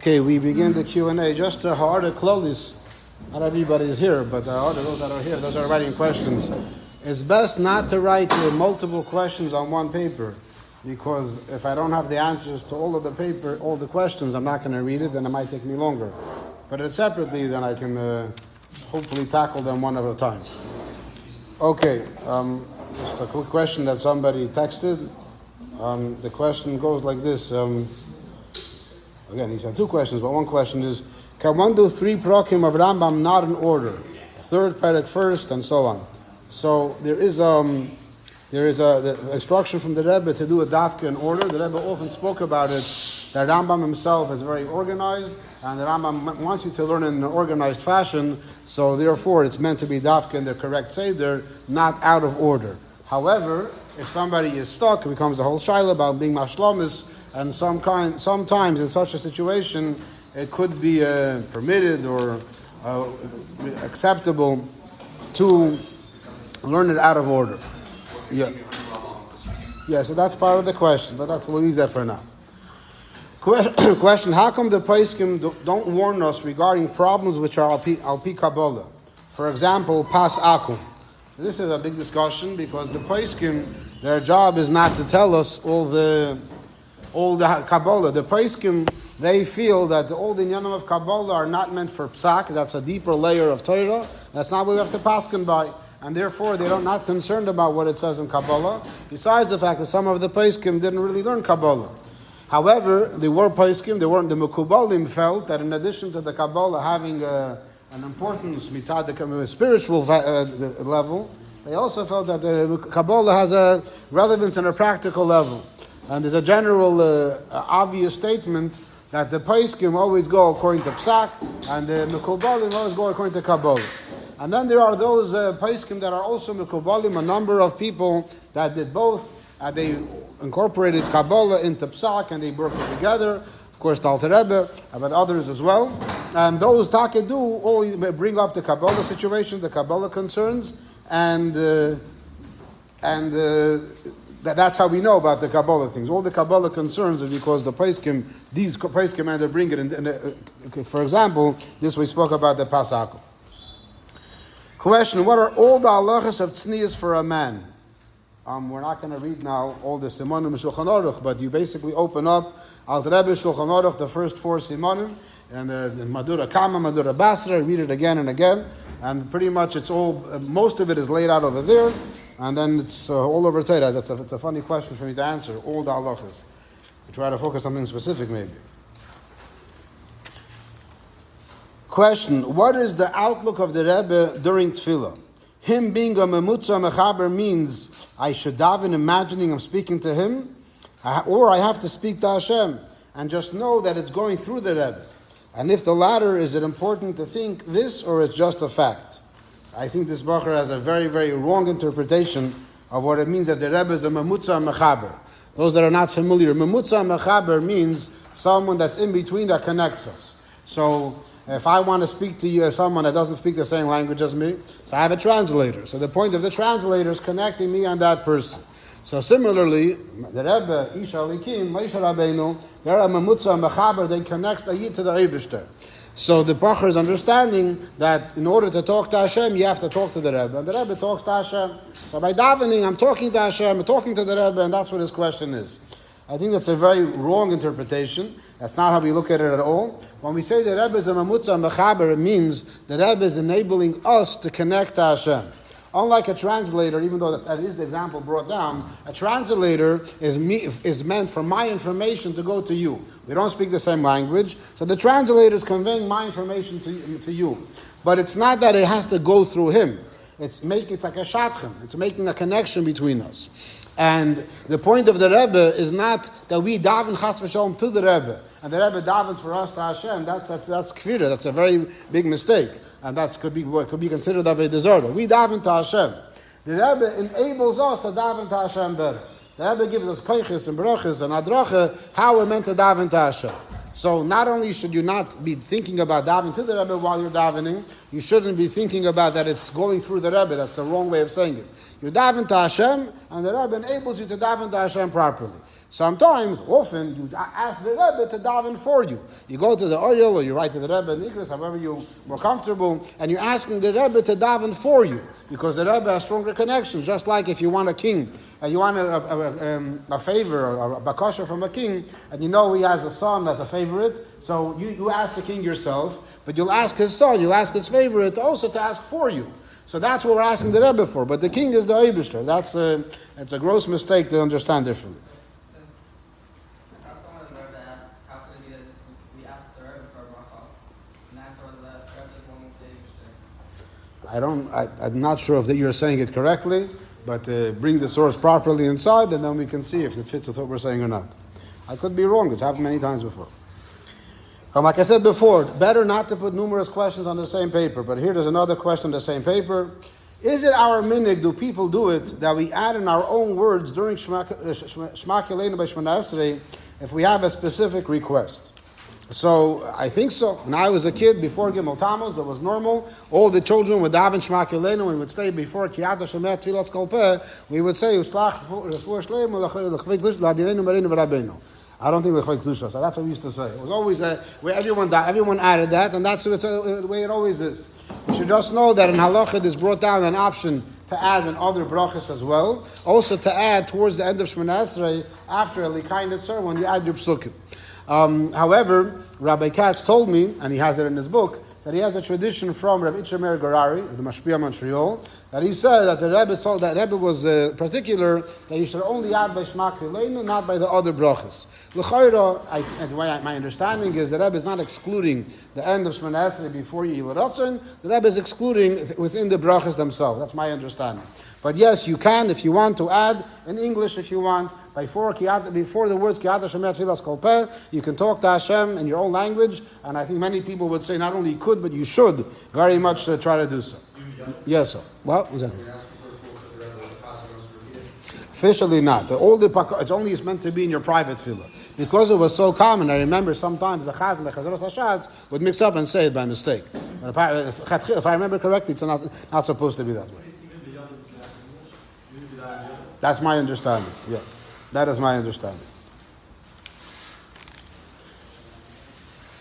Okay, we begin the Q&A. Just harder clothes. Not everybody is here, but those that are here, those are writing questions. It's best not to write multiple questions on one paper, because if I don't have the answers to all the questions, I'm not going to read it, and it might take me longer. But it's separately, then I can hopefully tackle them one at a time. Okay, just a quick question that somebody texted. The question goes like this. Again, he said two questions, but one question is, can one do 3 prokim of Rambam not in order? Third perek first, and so on. So there is the instruction from the Rebbe to do a dafka in order. The Rebbe often spoke about it, that Rambam himself is very organized, and the Rambam wants you to learn in an organized fashion, so therefore it's meant to be dafka in the correct seder, not out of order. However, if somebody is stuck, it becomes a whole shaila about being mashlomis, and sometimes in such a situation, it could be permitted or acceptable to learn it out of order. Yeah, so that's part of the question, but we'll leave that for now. Question, how come the poskim don't warn us regarding problems which are al pi Kabbalah? For example, pas akum. This is a big discussion because the poskim, their job is not to tell us all the Kabbalah. The poskim, they feel that all the inyanim of Kabbalah are not meant for psak. That's a deeper layer of Torah. That's not what we have to paskin by. And therefore, they're not concerned about what it says in Kabbalah, besides the fact that some of the poskim didn't really learn Kabbalah. However, the poskim, the Mekubalim felt that in addition to the Kabbalah having an importance mitzad the spiritual level, they also felt that the Kabbalah has a relevance on a practical level. And there's a general obvious statement that the poskim always go according to psak, and the Mekubalim always go according to Kabbalah. And then there are those poskim that are also Mekubalim, a number of people that did both. They incorporated Kabbalah into psak, and they worked it together. Of course, the Alter Rebbe, but others as well. And those takedu all bring up the Kabbalah situation, the Kabbalah concerns, and that's how we know about the Kabbalah things. All the Kabbalah concerns are because the poskim, these poskim, and they bring it in. For example, this we spoke about the Pasakum. Question, what are all the halachas of tznius for a man? We're not going to read now all the simanim Shulchan Aruch, but you basically open up Alter Rebbe Shulchan Aruch, the first 4 simanim, and the Madura Kama, Madura Basra, read it again and again, and pretty much it's all, most of it is laid out over there, and then it's all over Torah. It's a funny question for me to answer, all the halachas. We try to focus on something specific maybe. Question, what is the outlook of the Rebbe during tefillah? Him being a memutza mechaber means I should daven imagining I'm speaking to him, or I have to speak to Hashem, and just know that it's going through the Rebbe. And if the latter, is it important to think this, or it's just a fact? I think this Bacher has a very, very wrong interpretation of what it means that the Rebbe is a memutza mechaber. Those that are not familiar, memutza mechaber means someone that's in between that connects us. So if I want to speak to you as someone that doesn't speak the same language as me, so I have a translator. So the point of the translator is connecting me and that person. So similarly, the Rebbe, Isha Alikim, Moshe Rabbeinu, they're a memutza mechaber, they connect a yid to the Eibishter. So the Bacher is understanding that in order to talk to Hashem, you have to talk to the Rebbe. And the Rebbe talks to Hashem. So by davening, I'm talking to Hashem, I'm talking to the Rebbe, and that's what his question is. I think that's a very wrong interpretation. That's not how we look at it at all. When we say the Rebbe is a mamutza mechaber, it means the Rebbe is enabling us to connect to Hashem. Unlike a translator, even though that is the example brought down, a translator is meant for my information to go to you. We don't speak the same language, so the translator is conveying my information to you. But it's not that it has to go through him. It's like a shatchem. It's making a connection between us. And the point of the Rebbe is not that we daven chas v'sholom to the Rebbe, and the Rebbe davens for us to Hashem. That's kfira. That's a very big mistake, and that could be considered a deserter. We daven to Hashem. The Rebbe enables us to daven to Hashem better. The Rebbe gives us koiches and brachas and adracha how we're meant to daven to Hashem. So not only should you not be thinking about davening to the Rebbe while you're davening, you shouldn't be thinking about that it's going through the Rebbe. That's the wrong way of saying it. You daven to Hashem, and the Rebbe enables you to daven to Hashem properly. Often, you ask the Rebbe to daven for you. You go to the oil, or you write to the Rebbe in Igris, however you're more comfortable, and you're asking the Rebbe to daven for you, because the Rebbe has stronger connections. Just like if you want a king, and you want a favor, or a bakasha from a king, and you know he has a son that's a favorite, so you ask the king yourself, but you'll ask his son, you'll ask his favorite also to ask for you. So that's what we're asking the Rebbe for. But the king is the Eibishter. That's a gross mistake to understand differently. I'm not sure if you're saying it correctly, but bring the source properly inside, and then we can see if it fits with what we're saying or not. I could be wrong. It's happened many times before. Like I said before, better not to put numerous questions on the same paper. But here there's another question on the same paper. Is it our minhag, do people do it, that we add in our own words during Shema Kileinu by Shemona Esrei if we have a specific request? So, I think so. When I was a kid, before Gimel Tammuz, that was normal. All the children would daven Shema Kileinu, we would say before Kiyat HaShemet Tfilat Kolpeh, we would say, I don't think we Klusha, so that's what we used to say. It was always where everyone added that, and that's the way it always is. You should just know that in Halachah is brought down an option to add in other brachas as well. Also to add towards the end of Shemona Esrei, after a Likayin Netzer, when you add your psukim. However, Rabbi Katz told me, and he has it in his book, that he has a tradition from Rabbi Itcher Meir Garari, the Mashpia Montreal, that he said that the Rebbe told that Rebbe was particular that you should only add by Shema Kileinu, not by the other brachas. L'chayra, my understanding is the Rebbe is not excluding the end of Shemona Esrei before Yehil Ratzon. The Rebbe is excluding within the brachas themselves. That's my understanding. But yes, you can, if you want, to add in English if you want, before the words Kiyat HaShemet Tfilas Kolpeh, you can talk to Hashem in your own language, and I think many people would say not only you could, but you should very much try to do so. Yes, sir. What? Exactly. Officially not. It's only meant to be in your private tefillah. Because it was so common, I remember sometimes the Chazan, the Chazarot HaShatz, would mix up and say it by mistake. If I remember correctly, it's not supposed to be that way. That's my understanding. Yeah, that is my understanding.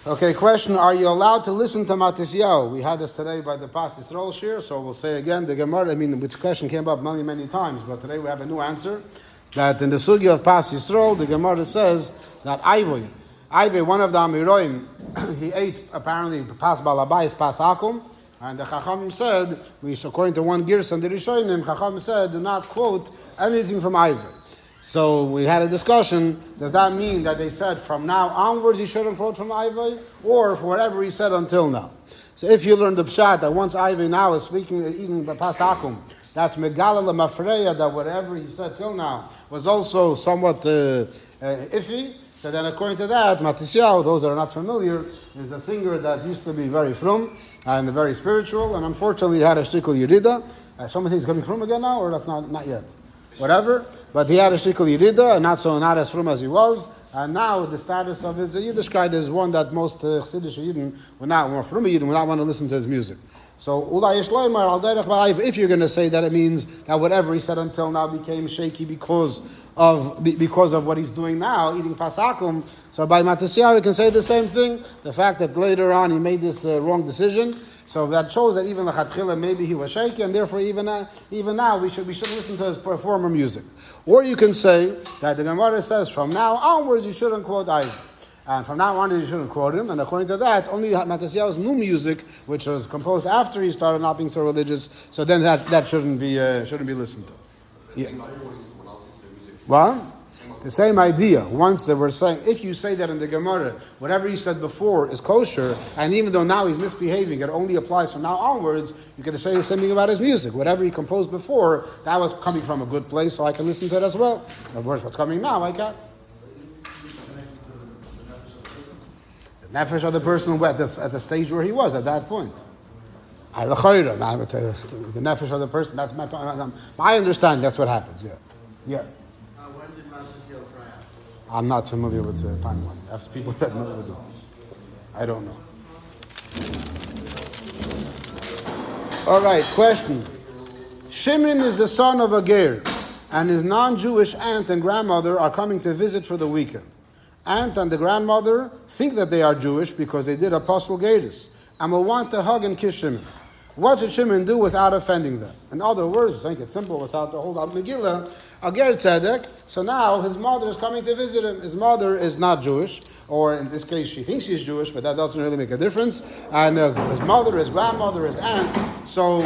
Okay, question: are you allowed to listen to Matisyahu? We had this today by the Pastor Yisrael shir, so we'll say again the Gemara. This question came up many times, but today we have a new answer. That in the sugya of Pastor Yisrael, the Gemara says that Ivoi, one of the Amiroim, he ate apparently pas balabais, pas akum. And the Chacham said, according to one Girs and the Rishonim, Chacham said, do not quote anything from Ivor. So we had a discussion, does that mean that they said from now onwards you shouldn't quote from Ivor, or for whatever he said until now? So if you learn the pshat that once Ivor now is speaking, eating pas akum, that's Megala Mafreya, that whatever he said till now was also somewhat iffy. So then according to that, Matisyahu, those that are not familiar, is a singer that used to be very frum and very spiritual, and unfortunately he had a shtikl yerida. Someone thinks he's coming frum again now, or that's not yet. Whatever. But he had a shtikl yerida, and not as frum as he was. And now the status of his Yiddishkeit is one that most Chassidish Yidden would not, more frum Yidden would not want to listen to his music. So, if you're going to say that it means that whatever he said until now became shaky because of what he's doing now, eating pasakum, so by Matisyahu we can say the same thing. The fact that later on he made this wrong decision, so that shows that even the Chatchila maybe he was shaky, and therefore even now we should listen to his performer music. Or you can say that the Gemara says from now onwards you shouldn't quote either. And from now on, you shouldn't quote him. And according to that, only Matisyahu's new music, which was composed after he started not being so religious, so then that shouldn't be listened to. Yeah. Well, the same idea. Once they were saying, if you say that in the Gemara, whatever he said before is kosher, and even though now he's misbehaving, it only applies from now onwards, you can say the same thing about his music. Whatever he composed before, that was coming from a good place, so I can listen to it as well. Of course, what's coming now, I can't. Nefesh of the person at the stage where he was at that point. The nefesh of the person, that's my understanding, that's what happens, yeah. When did Matisyahu cry out? I'm not familiar with the timeline. That's people that know. I don't know. Alright, question. Shimon is the son of a ger. and his non-Jewish aunt and grandmother are coming to visit for the weekend. Aunt and the grandmother think that they are Jewish because they did apostle gatus and will want to hug and kiss Shimon. What should Shimon do without offending them? In other words, I think it's simple without the whole Megillah. Ager Tzedek, so now his mother is coming to visit him. His mother is not Jewish, or in this case she thinks she's Jewish, but that doesn't really make a difference. And his mother, his grandmother, his aunt, so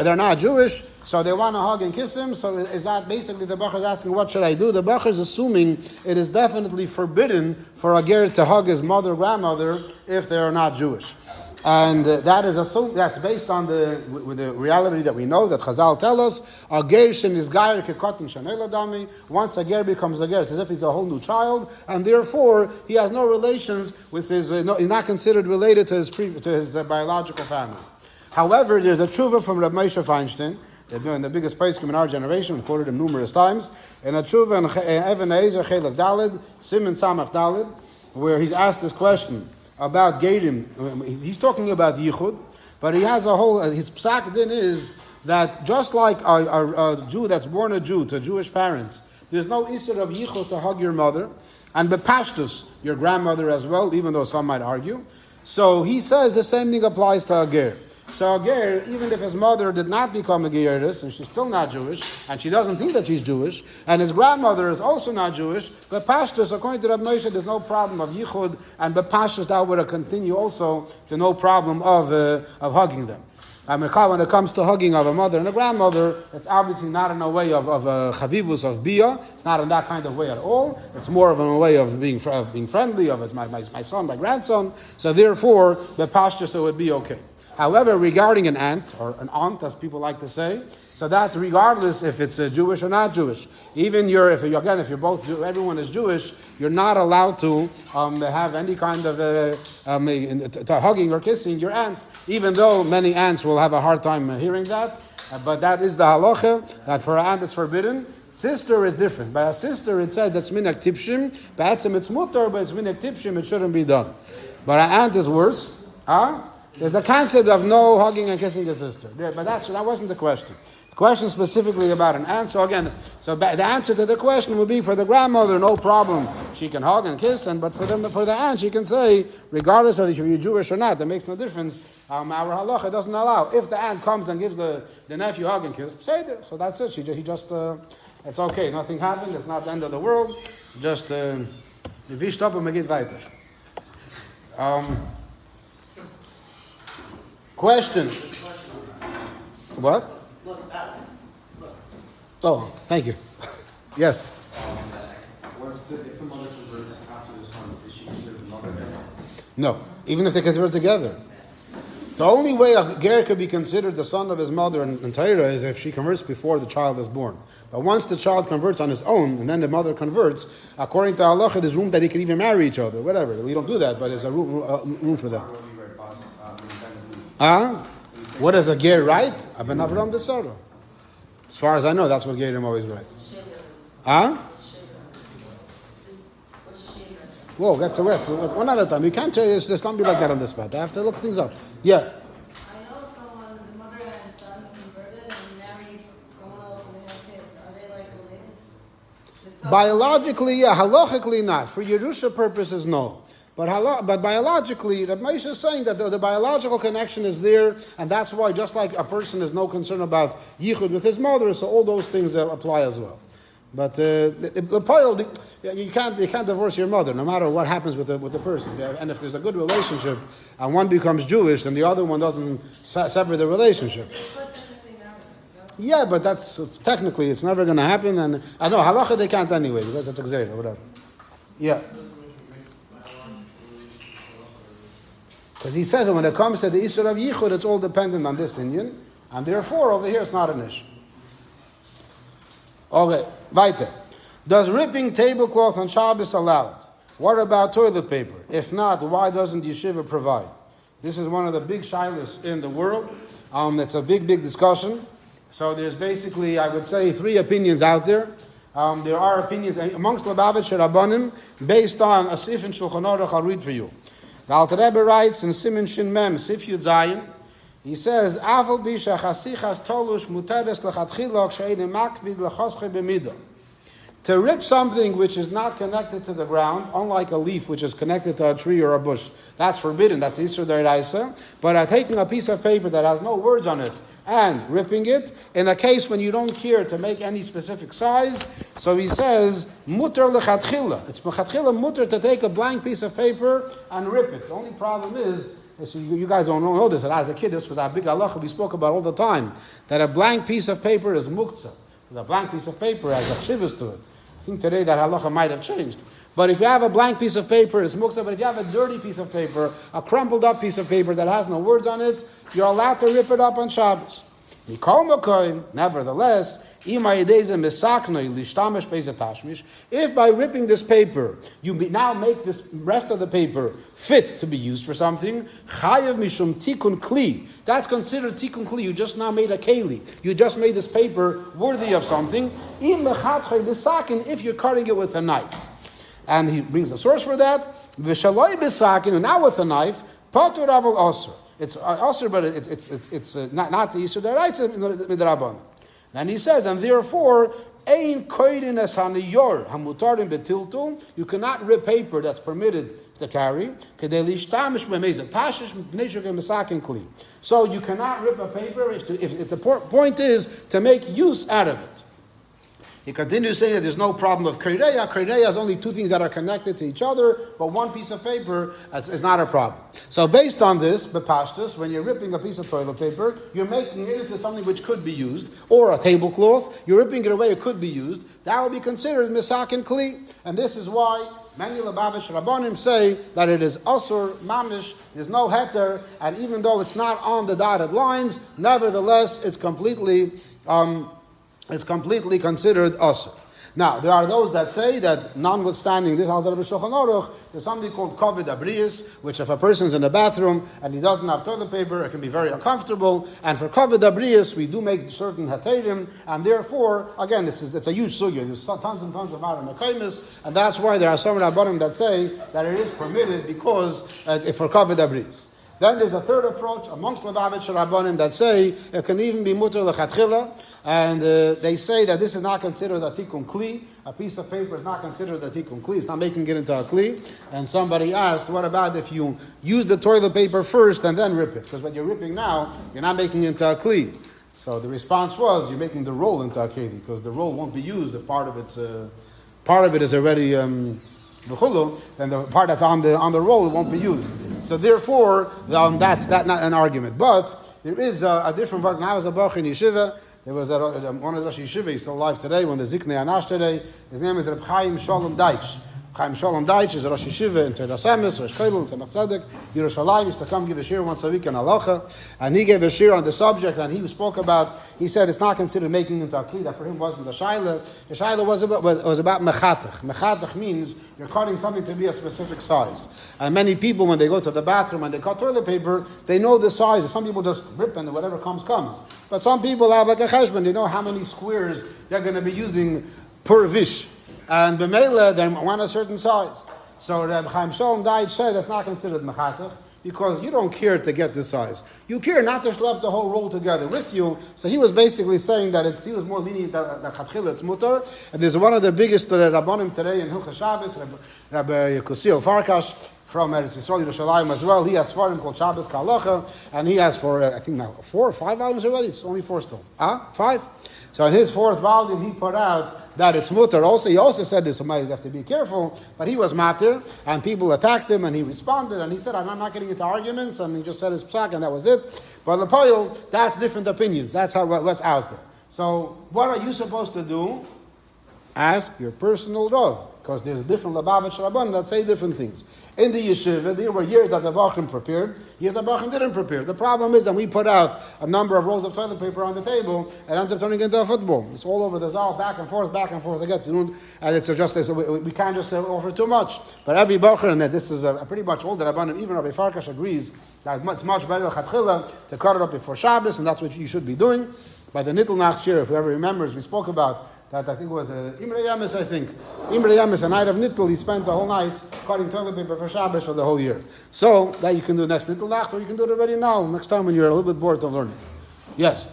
they're not Jewish, so they want to hug and kiss him. So is that basically the Bachar is asking, what should I do? The Bachar is assuming it is definitely forbidden for a ger to hug his mother, grandmother, if they are not Jewish. And that is assumed, that's based on with the reality that we know that Chazal tell us, a ger shen is gayer kekotin shanel adami. Once a ger becomes a ger, it's as if he's a whole new child, and therefore he has no relations with his. He's not considered related to his biological family. However, there's a tshuva from Reb Moshe Feinstein, the biggest poskim in our generation. We quoted him numerous times. And a tshuva in Even Ezer Chelek Daled, Siman Samach Daled, where he's asked this question about Gerim. He's talking about Yichud, but he has a whole, his psak din is that just like a Jew that's born a Jew to Jewish parents, there's no issur of Yichud to hug your mother, and bepashtus, your grandmother as well, even though some might argue. So he says the same thing applies to a ger. So a ger, even if his mother did not become a geirus, and she's still not Jewish, and she doesn't think that she's Jewish, and his grandmother is also not Jewish, but pashtus, according to Reb Moshe, there's no problem of yichud, and but pashtus that would continue also to no problem of hugging them. When it comes to hugging of a mother and a grandmother, it's obviously not in a way of chavivus, of bia. It's not in that kind of way at all. It's more of a way of being friendly, of it's my son, my grandson. So therefore, the pashtus would be okay. However, regarding an aunt, or an aunt, as people like to say, so that's regardless if it's Jewish or not Jewish. Even if you're both, everyone is Jewish, you're not allowed to have any kind of to hugging or kissing your aunt, even though many aunts will have a hard time hearing that. But that is the halacha, that for an aunt it's forbidden. Sister is different. By a sister it says that's minhag tipshim, ba'atzim it's mutar, but it's minhag tipshim, it shouldn't be done. But an aunt is worse. There's a concept of no hugging and kissing the sister. But that wasn't the question. The question specifically about an aunt. So again, the answer to the question would be for the grandmother, no problem. She can hug and kiss, but for the aunt, she can say, regardless of if you're Jewish or not, that makes no difference. Our halacha doesn't allow. If the aunt comes and gives the nephew a hug and kiss, say there. So that's it. He just, it's okay. Nothing happened. It's not the end of the world. Just, wischt up und man geht weiter. Question. What? Oh, thank you. Yes. If the mother converts after the son, is she considered the mother? No, even if they convert together. The only way a ger could be considered the son of his mother in Torah is if she converts before the child is born. But once the child converts on his own, and then the mother converts, according to halacha, there's room that he can even marry each other, whatever. We don't do that, but there's a room for that. What is a ger right? Aben Avram Desara. As far as I know, that's what gerim always right. Whoa, that's a word. One at a time. You can't tell you, there's not be like that on the spot. I have to look things up. Yeah. I know someone, the mother and son converted and married someone else and they have kids. Are they like related? Biologically, yeah. Halachically, not. For Yerusha purposes, no. But biologically, Reb Moshe is saying that the biological connection is there, and that's why, just like a person has no concern about yichud with his mother, so all those things apply as well. But you can't divorce your mother, no matter what happens with the person. And if there's a good relationship, and one becomes Jewish, and the other one doesn't sever the relationship. Yeah, but technically it's never going to happen. And I know halacha they can't anyway, because that's exer or whatever. Yeah. Because he says that when it comes to the issur of yichud, it's all dependent on this Indian, and therefore over here it's not an issue. Okay, weiter. Does ripping tablecloth on Shabbos allowed? What about toilet paper? If not, why doesn't yeshiva provide? This is one of the big shilas in the world. It's a big discussion. So there's basically, I would say, 3 opinions out there. There are opinions amongst Lubavitcher Rabbanim based on a sif in Shulchan Aruch. I'll read for you. The Alter Rebbe writes in Siman Shin Mem, Sif Yud Zayin, He says, "Aval bisha chasichas tolush muteres lechatchila she'ein makbid lechosche b'midah." To rip something which is not connected to the ground, unlike a leaf which is connected to a tree or a bush, that's forbidden. That's Isur D'Oraisa. But taking a piece of paper that has no words on it and ripping it, in a case when you don't care to make any specific size, so he says, muter lechatchila. It's lechatchila muter to take a blank piece of paper and rip it. The only problem is, so you guys don't know this, but as a kid, this was a big halacha we spoke about all the time, that a blank piece of paper is muktzah. A blank piece of paper has a chivas to it. I think today that halacha might have changed. But if you have a blank piece of paper, it's muktzah. But if you have a dirty piece of paper, a crumpled up piece of paper that has no words on it, you're allowed to rip it up on Shabbos. Nevertheless, if by ripping this paper, you now make this rest of the paper fit to be used for something, that's considered tikkun kli. You just now made a keli. You just made this paper worthy of something. If you're cutting it with a knife. And he brings a source for that. Now with a knife, it's also, but it's not the Yisur D'Oraisa midrabanan. And he says, and therefore, you cannot rip paper that's permitted to carry. So you cannot rip a paper if the point is to make use out of it. He continues saying that there's no problem of krireya. Krireya is only two things that are connected to each other, but one piece of paper is not a problem. So based on this, bepashtus, when you're ripping a piece of toilet paper, you're making it into something which could be used, or a tablecloth, you're ripping it away, it could be used, that would be considered misakin kli. And this is why many Lubavitch Rabbanim say that it is asur mamish, there's no heter, and even though it's not on the dotted lines, nevertheless, it's completely considered asur. Now, there are those that say that, notwithstanding this, there's something called kavod abriyos, which if a person's in the bathroom and he doesn't have toilet paper, it can be very uncomfortable. And for kavod abriyos, we do make certain heterim, and therefore, again, it's a huge sugya. There's tons and tons of maram mekaymis, and that's why there are some rabbanim that say that it is permitted because for kavod abriyos. Then there's a third approach amongst Lubavitch Rabbanim that say it can even be muter lechatchila, and they say that this is not considered a tikkun kli. A piece of paper is not considered a tikkun kli. It's not making it into a kli. And somebody asked, what about if you use the toilet paper first and then rip it? Because when you're ripping now, you're not making it into a kli. So the response was, you're making the roll into a kli, because the roll won't be used if part of it is already then the part that's on the roll won't be used. So therefore, that's not an argument. But there is a different part. When I was a Bach in Yeshiva, there was one of the Rosh Yeshiva, he's still alive today, when the Ziknei Anash today, his name is Reb Chaim Shalom Deitch. Chaim Shalom Deitch is a Rosh Yeshiva in Teras Emes, Rosh Chayil, Tzemach Tzedek, Yerushalayim, used to come give a shir once a week in Halacha, and he gave a shir on the subject, and he spoke about, he said it's not considered making into a kli, that for him wasn't a shaila. The shaila was about mechatach. Mechatach means you're cutting something to be a specific size. And many people, when they go to the bathroom and they cut toilet paper, they know the size. Some people just rip and whatever comes. But some people have like a cheshbon, they know how many squares they're going to be using per vish. And b'meila, they want a certain size. So Reb Chaim Shalom Deitch said that's not considered mechatach, because you don't care to get this size. You care not to schlep the whole roll together with you. So he was basically saying that he was more lenient than chatchila, it's mutar. And there's one of the biggest rabbanim today in Hilchos Shabbos, Rabbi Yekusiel Farkash, from Eretz Yisrael Yerushalayim as well. He has Svarim called Shabbos Kalacha, and he has for, I think now 4 or 5 volumes already. It's only 4 still. 5? So in his 4th volume, he put out that it's mutar. Also, he also said this, somebody have to be careful, but he was matir, and people attacked him, and he responded, and he said, I'm not getting into arguments, and he just said his psak, and that was it. But the poil, that's different opinions. That's what's out there. So, what are you supposed to do? Ask your personal rav, because there's different Lubavitch Rabbanim that say different things. In the yeshiva, there were years that the Bachim prepared, years that Bachim didn't prepare. The problem is that we put out a number of rolls of toilet paper on the table, and ends up turning into a football. It's all over the zal, back and forth, it gets, and it's just, we can't just offer too much. But every Bachim, and this is pretty much all the Rabbanim, even Rabbi Farkash agrees, that it's much better to cut it up before Shabbos, and that's what you should be doing. By the Nittel Nach Shir, if whoever remembers, we spoke about that I think was Imre Yamis, I think. Imre Yamis, the night of Nittel, he spent the whole night cutting toilet paper for Shabbos for the whole year. So, that you can do next Nittel Nacht, or you can do it already now, next time when you're a little bit bored of learning. Yes?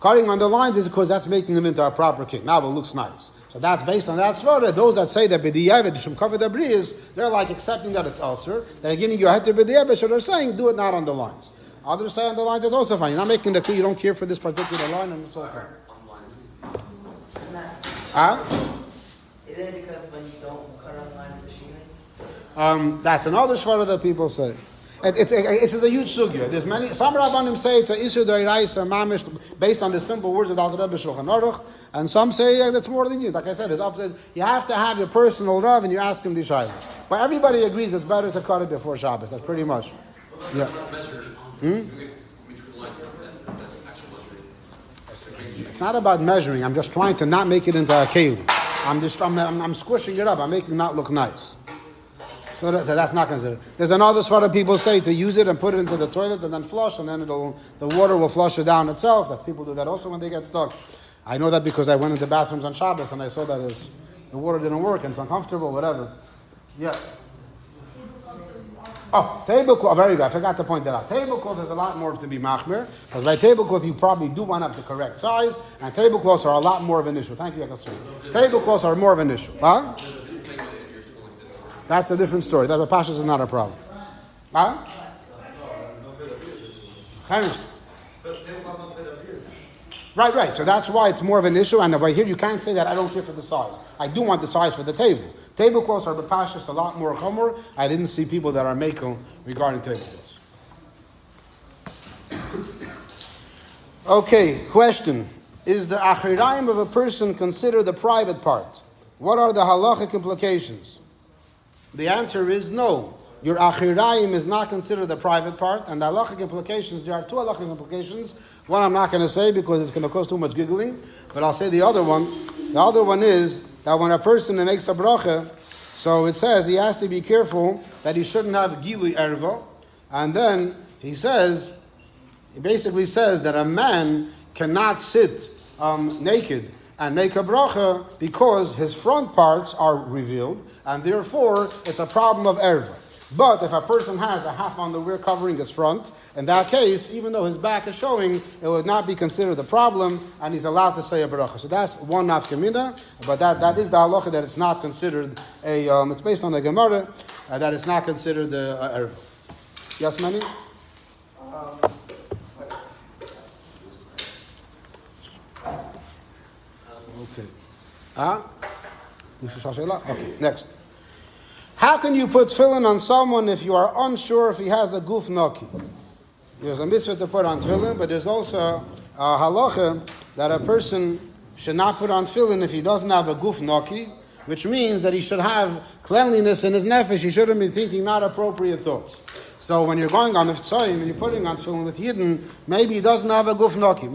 Cutting on the lines is because that's making them into a proper king. Now it looks nice. So that's based on that svara. Those that say that b'diavad should cover the brias, they're like accepting that it's ulcer. They're giving you a heter b'diavad, so they're saying do it not on the lines. Others say on the lines is also fine. You're not making the clear, you don't care for this particular line and so forth. Huh? Is it because when you don't cut on lines, it's sheening? That's another svara that people say. It's a huge sugya. There's many. Some rabbanim say it's a isur d'oraisa mamish based on the simple words of the Rebbe Shulchan Aruch, and some say that's more than you. Like I said, it's up to you have to have your personal rav and you ask him the shayla. But everybody agrees it's better to cut it before Shabbos. That's pretty much. Yeah. It's not about measuring. I'm just trying to not make it into a keli. I'm squishing it up. I'm making it not look nice. So that's not considered. There's another svara people say to use it and put it into the toilet and then flush, and then the water will flush it down itself. That people do that also when they get stuck. I know that because I went into bathrooms on Shabbos and I saw that the water didn't work and it's uncomfortable, whatever. Yeah. Oh, tablecloth. Very good. I forgot to point that out. Tablecloth is a lot more to be machmir, because by tablecloth you probably do want to have the correct size, and tablecloths are a lot more of an issue. Thank you, Akasur. Tablecloths are more of an issue. Huh? That's a different story. That the pashas is not a problem. Huh? Right. So that's why it's more of an issue. And right here, you can't say that I don't care for the size. I do want the size for the table. Tablecloths are the pashas a lot more chomer. I didn't see people that are makel regarding tablecloths. Okay, question. Is the achirayim of a person considered the private part? What are the halachic implications? The answer is no. Your achirayim is not considered the private part, and the halachic implications, there are two halachic implications. One I'm not going to say because it's going to cause too much giggling, but I'll say the other one. The other one is that when a person makes a bracha, so it says he has to be careful that he shouldn't have gilui erva, and then he basically says that a man cannot sit naked and make a bracha because his front parts are revealed, and therefore it's a problem of erva. But if a person has a half underwear covering his front, in that case, even though his back is showing, it would not be considered a problem, and he's allowed to say a bracha. So that's one nafkamina, but that is the halacha that it's not considered it's based on the Gemara, that it's not considered a erva. Yes, Manny? Okay. Okay, next. How can you put tefillin on someone if you are unsure if he has a guf naki? There's a mitzvah to put on tefillin, but there's also a halacha that a person should not put on tefillin if he doesn't have a guf naki, which means that he should have cleanliness in his nefesh. He shouldn't be thinking not appropriate thoughts. So when you're going on Mitzrayim and you're putting on tefillin with Yidden, maybe he doesn't have a guf naki.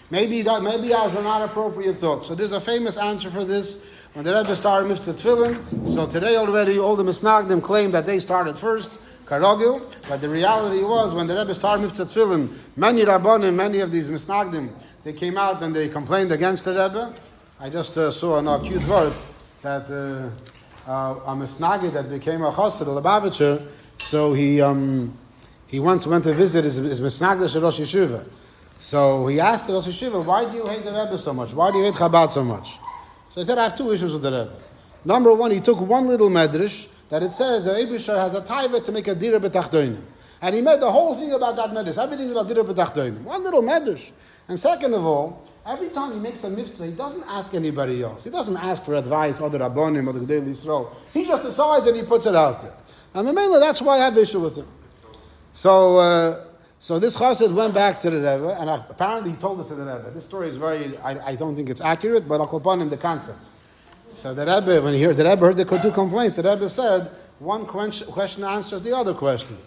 Maybe he has a not appropriate thought. So there's a famous answer for this. When the Rebbe started mitzvah tefillin, so today already all the misnagdim claim that they started first, karogil, but the reality was when the Rebbe started mitzvah tefillin, many rabbanim, many of these misnagdim, they came out and they complained against the Rebbe. I just saw an acute word that a misnagid that became a chassid, a Lubavitcher, so he once went to visit his misnagdish Rosh Yeshiva. So he asked the Rosh Yeshiva, why do you hate the Rebbe so much? Why do you hate Chabad so much? So he said, I have two issues with the Rebbe. Number one, he took one little medrash that it says that Eibusher has a taiva to make a dira b'tachtoinim. And he made the whole thing about that medrash. Everything about dira b'tachtoinim. One little medrash. And second of all, every time he makes a mitzvah, he doesn't ask anybody else. He doesn't ask for advice, other Rabbonim, or the Gedei Yisrael. He just decides and he puts it out there. And mainly that's why I have issue with him. So this chassid went back to the Rebbe, and apparently he told us to the Rebbe. This story is I don't think it's accurate, but I'll call upon him the concept. So the Rebbe, when the Rebbe heard the two complaints, the Rebbe said, one question answers the other question.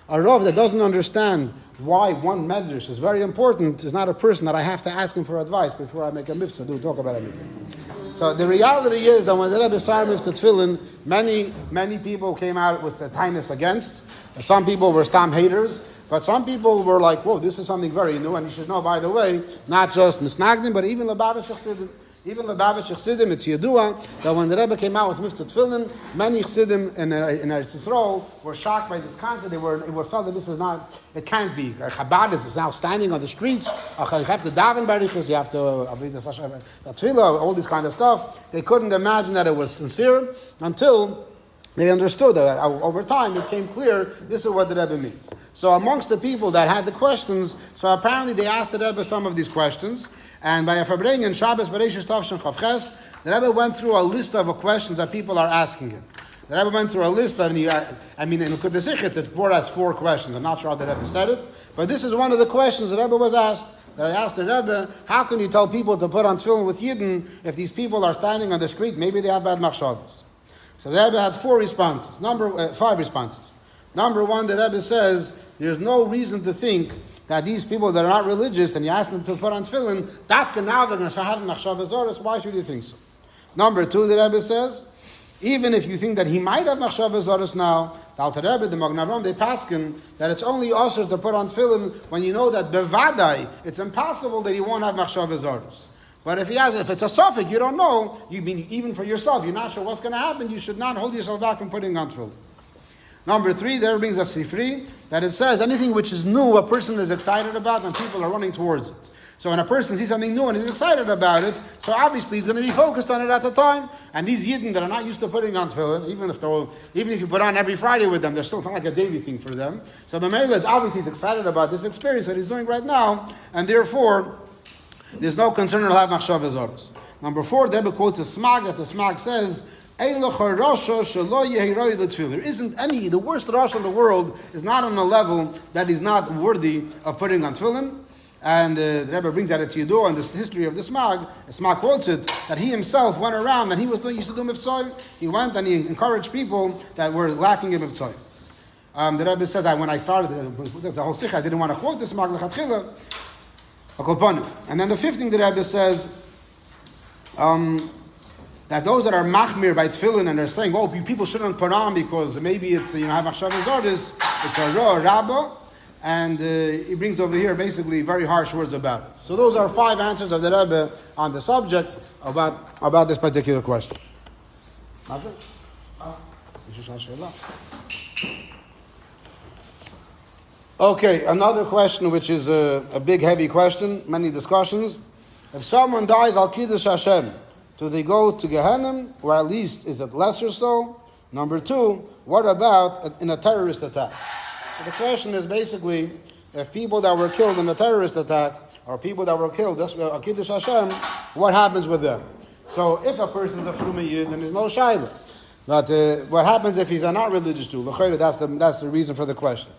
A Rav that doesn't understand why one medrash is very important is not a person that I have to ask him for advice before I make a mitzvah, talk about anything. So the reality is that when the Rebbe started mitzvah tefillin, many people came out with the tightness against. Some people were stam haters. But some people were like, whoa, this is something very new, and you should know, by the way, not just Misnagdim, but even Lubavitch Chassidim. Even Lubavitch Chassidim, it's Yedua, that when the Rebbe came out with Mitzvah Tefillin, many Chassidim in Eretz Yisrael were shocked by this concept. They were felt that this is not, it can't be. Chabad is now standing on the streets. You have to daven barichas, you have to tefillah, all this kind of stuff. They couldn't imagine that it was sincere until they understood that over time it became clear this is what the Rebbe means. So amongst the people that had the questions, so apparently they asked the Rebbe some of these questions, and by a Fabring and Shabbos Bereshis Tavshin Chavches, the Rebbe went through a list of questions that people are asking him. The Rebbe went through a list, in the Sichitz it brought us 4 questions. I'm not sure how the Rebbe said it, but this is one of the questions the Rebbe was asked. That I asked the Rebbe, how can you tell people to put on tefillin with Yidden if these people are standing on the street, maybe they have bad machshavos? So the Rebbe had 5 responses. Number 1, the Rebbe says, there's no reason to think that these people that are not religious, and you ask them to put on tefillin, dafka now they're going to start having machshavos zoros. Why should you think so? Number 2, the Rebbe says, even if you think that he might have machshavos zoros now, the Alter Rebbe, the Magen Avraham, they paskin that it's only usher to put on tefillin when you know that bevadai, it's impossible that he won't have machshavos zoros. But if it's a suffix, you don't know, you mean even for yourself, you're not sure what's going to happen, you should not hold yourself back from putting on tefillin. Number 3, there brings us free, that it says anything which is new, a person is excited about, and people are running towards it. So when a person sees something new and is excited about it, so obviously he's going to be focused on it at the time. And these Yidden that are not used to putting on tefillin, even if you put on every Friday with them, they're still like a daily thing for them. So the Mela obviously he's excited about this experience that he's doing right now, and therefore there's no concern he'll have machshavos zoros. Number 4, the Rebbe quotes a Smag, that the Smag says, there isn't any, the worst Rosh in the world is not on a level that he's not worthy of putting on tefillin. And the Rebbe brings that at Yidor and the history of the Smag. The Smag quotes it, that he himself went around and he used to do Mivtzoy. He went and he encouraged people that were lacking in Mivtzoy. The Rebbe says that when I started the whole Sikh, I didn't want to quote the Smag L'chatchila. And then the 5th thing the Rebbe says, that those that are machmir by tefillin and they're saying, oh, people shouldn't put on because maybe it's, have machshavos zoros, it's a rabba, and he brings over here basically very harsh words about it. So those are 5 answers of the Rebbe on the subject about this particular question. Okay, another question which is a big heavy question, many discussions. If someone dies al Kiddush Hashem, do they go to Gehenna, or at least is it lesser so? Number 2, what about in a terrorist attack? So the question is basically, if people that were killed in a terrorist attack, or people that were killed, Kiddush Hashem, what happens with them? So if a person is a Fruma Yid, then there's no Shaila. But what happens if he's a not religious Jew? That's the reason for the question.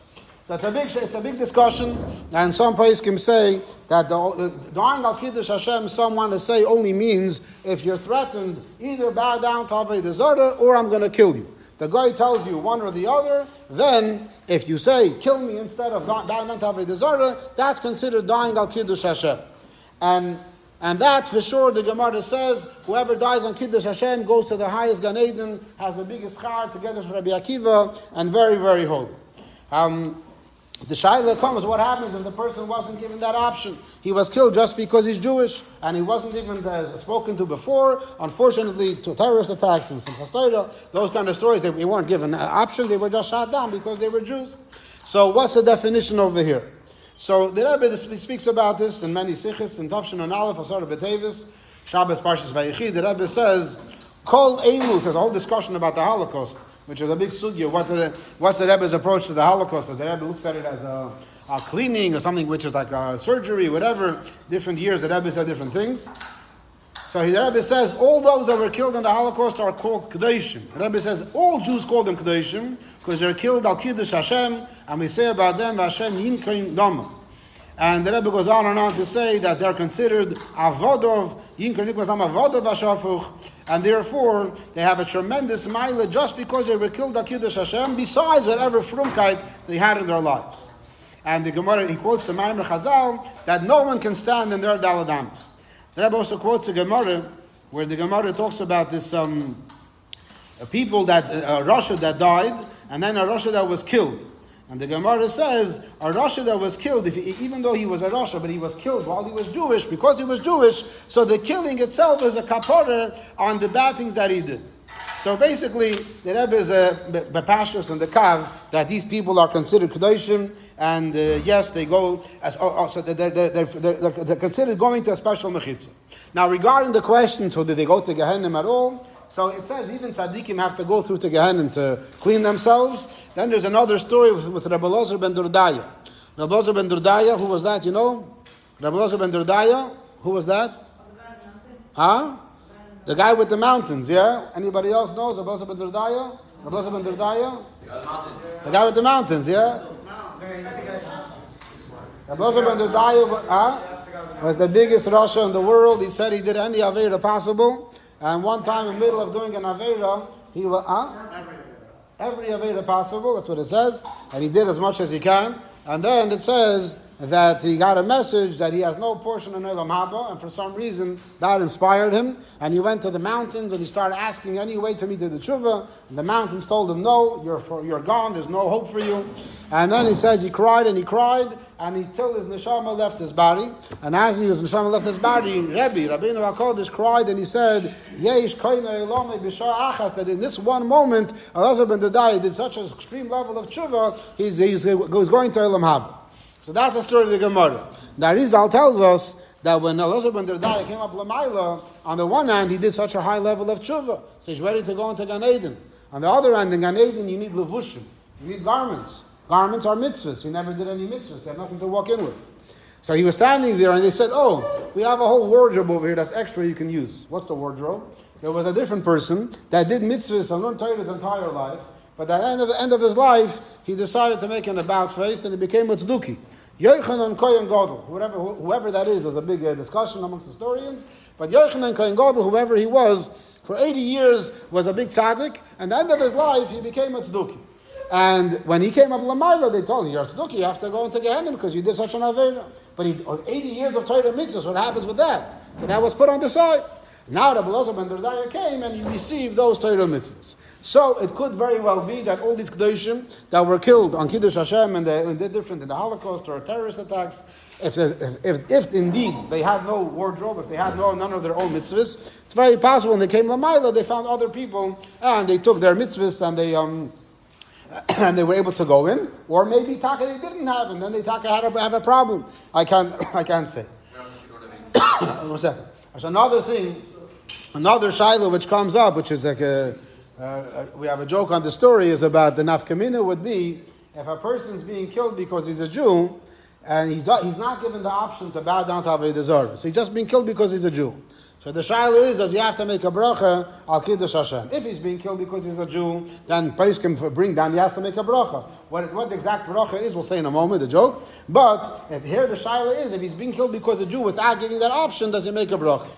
So it's a big discussion, and some poskim say that the dying al Kiddush Hashem, some want to say only means if you're threatened, either bow down to Avodah Zarah or I'm going to kill you. The guy tells you one or the other, then if you say kill me instead of bowing down to Avodah Zarah, that's considered dying al Kiddush Hashem. And that's for sure, the Gemara says, whoever dies on Kiddush Hashem goes to the highest Gan Eden, has the biggest char together with Rabbi Akiva, and very, very holy. The shaila comes, what happens if the person wasn't given that option? He was killed just because he's Jewish, and he wasn't even spoken to before. Unfortunately, to terrorist attacks and those kind of stories, they weren't given an option, they were just shot down because they were Jews. So what's the definition over here? So the Rebbe speaks about this in many sikhs, in Tavshin and Aleph, Asar B'Tevis, Shabbos Parshas Vayechi. The Rebbe says, Kol Eilu, there's a whole discussion about the Holocaust, which is a big sugya. What's the Rebbe's approach to the Holocaust? The Rebbe looks at it as a cleaning or something which is like a surgery, whatever. Different years, the Rebbe said different things. So the Rebbe says all those that were killed in the Holocaust are called Kedoshim. The Rebbe says all Jews call them Kedoshim because they're killed al Kiddush Hashem, and we say about them Hashem Yinkein Dama. And the Rebbe goes on and on to say that they're considered Avodov, Yinkein Dama Avodov Hashafuch, and therefore they have a tremendous mileage just because they were killed al Kiddush Hashem, besides whatever frumkeit they had in their lives. And the Gemara, he quotes the Ma'amer Chazal that no one can stand in their daladamas. The Rebbe also quotes the Gemara where the Gemara talks about this people that Russia that died, and then a Russia that was killed. And the Gemara says, a Rasha that was killed, even though he was a Rasha, but he was killed while he was Jewish, because he was Jewish, so the killing itself is a kapara on the bad things that he did. So basically, the Rebbe is bepashus and the kav that these people are considered kedoshim, and yes, they go as also they're considered going to a special mechitza. Now, regarding the question, so did they go to Gehenna at all? So it says even tzaddikim have to go through to Gehenna to clean themselves. Then there's another story with Rabbi Elazar ben Durdaya. Rabbi Elazar ben Durdaya, who was that? You know, Rabbi Elazar ben Durdaya, who was that? Huh? The guy with the mountains, yeah? Anybody else knows Rabbi Elazar ben Durdaya? Rabbi Elazar ben Durdaya? The guy with the mountains, yeah? Rabbi Elazar ben Durdaya was the biggest Rasha in the world. He said he did any Aveira possible. And one time in the middle of doing an Aveira, he was, every Aveira possible, that's what it says. And he did as much as he can. And then it says that he got a message that he has no portion in Olam Haba, and for some reason that inspired him, and he went to the mountains and he started asking any way to meet the tshuva, and the mountains told him, no, you're gone, there's no hope for you. And then he says he cried, and until his neshama left his body, and as his neshama left his body, Rabbeinu HaKodesh cried, and he said, Yesh koine elome b'shah achas, that in this one moment, Elazar ben Durdaya did such an extreme level of tshuva, he's going to Olam Haba. So that's the story of the Gemara. The Arizal tells us that when Elazar ben Durdaya came up Lamaila, on the one hand he did such a high level of tshuva, so he's ready to go into Gan Eden. On the other hand, in Gan Eden you need levushim, you need garments. Garments are mitzvahs. He never did any mitzvahs. He had nothing to walk in with. So he was standing there and they said, oh, we have a whole wardrobe over here that's extra you can use. What's the wardrobe? There was a different person that did mitzvahs and learned Torah his entire life, but at the end of his life, he decided to make an about face and he became a tzduki. Yochanan Kohen Gadol, whoever that is, there's a big discussion amongst historians, but Yochanan Kohen Gadol, whoever he was, for 80 years was a big tzaddik, and at the end of his life, he became a tzduki. And when he came up Lamaila, they told him, you're a tzduki, you have to go into Gehenna because you did such an Aveira. But 80 years of Torah mitzvahs, what happens with that? And that was put on the side. Now Rabbi Elazar ben Durdaya came and he received those Torah mitzvahs. So it could very well be that all these Kedoshim that were killed on Kiddush Hashem and they're different in the Holocaust or terrorist attacks, if indeed they had no wardrobe, if they had none of their own mitzvahs, it's very possible when they came Lamaila, they found other people and they took their mitzvahs and they were able to go in, or maybe Taka they didn't have, and then they Taka had a problem. I can't say. One second. There's another thing, another shiloh which comes up, which is like we have a joke on the story, is about the nafkamina would be if a person's being killed because he's a Jew, and he's not given the option to bow down to Avodah Zarah. So he's just being killed because he's a Jew. So the shiloh is, does he have to make a bracha al Kiddush Hashem? If he's being killed because he's a Jew, then poskim bring down, he has to make a bracha. What the exact bracha is, we'll say in a moment, the joke. But if here the shiloh is, if he's being killed because a Jew without giving that option, does he make a bracha?